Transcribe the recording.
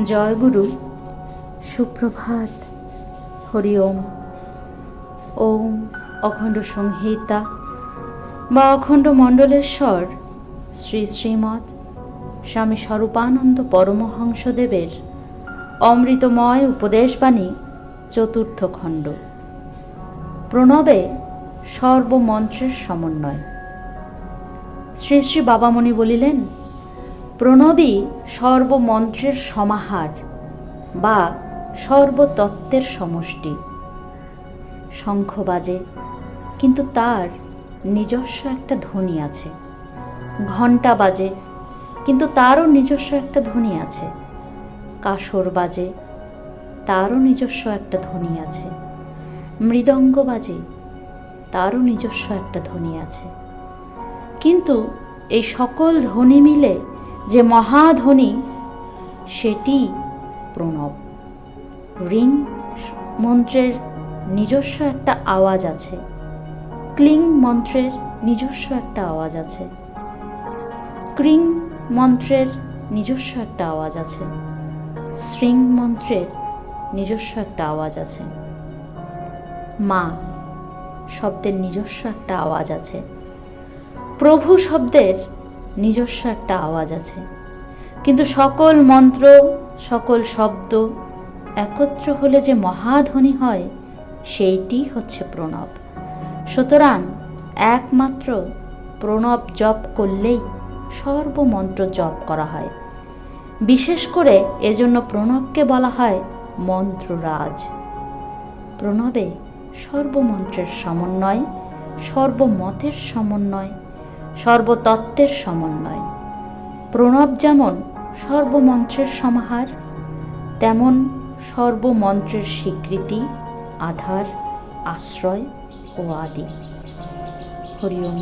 জয় গুরু, সুপ্রভাত, হরি ওম। ওম অখণ্ড সংহিতা বা অখণ্ড মণ্ডলেশ্বর শ্রী শ্রীমৎ স্বামী স্বরূপানন্দ পরমহংসদেবের অমৃতময় উপদেশবাণী চতুর্থ খণ্ড। প্রণবে সর্বমন্ত্রের সমন্বয়। শ্রী শ্রী বাবামণি বলিলেন, প্রণবই সর্বমন্ত্রের সমাহার বা সর্বতত্ত্বের সমষ্টি। শঙ্খ বাজে, কিন্তু তার নিজস্ব একটা ধ্বনি আছে। ঘণ্টা বাজে, কিন্তু তারও নিজস্ব একটা ধ্বনি আছে। কাসর বাজে, তারও নিজস্ব একটা ধ্বনি আছে। মৃদঙ্গ বাজে, তারও নিজস্ব একটা ধ্বনি আছে। কিন্তু এই সকল ধ্বনি মিলে যে মহাধ্বনি, সেটি প্রণব। রিং মন্ত্রের নিজস্ব একটা আওয়াজ আছে, ক্লিং মন্ত্রের নিজস্ব একটা আওয়াজ আছে, ক্রিং মন্ত্রের নিজস্ব একটা আওয়াজ আছে, শ্রিং মন্ত্রের নিজস্ব একটা আওয়াজ আছে, মা শব্দের নিজস্ব একটা আওয়াজ আছে, প্রভু শব্দের নিজস্ব একটা আওয়াজ আছে। কিন্তু সকল মন্ত্র, সকল শব্দ একত্র হলে যে মহাধ্বনি হয়, সেইটি হচ্ছে প্রণব। সুতরাং একমাত্র প্রণব জপ করলেই সর্বমন্ত্র জপ করা হয়। বিশেষ করে এজন্য প্রণবকে বলা হয় মন্ত্ররাজ। প্রণবে সর্বমন্ত্রের সমন্বয়, সর্বমতের সমন্বয়, সর্বতত্ত্বের সমন্বয়। প্রণব যেমন সর্বমন্ত্রের সমাহার, তেমন সর্বমন্ত্রের স্বীকৃতি, আধার, আশ্রয় ও আদি। হরি ওম।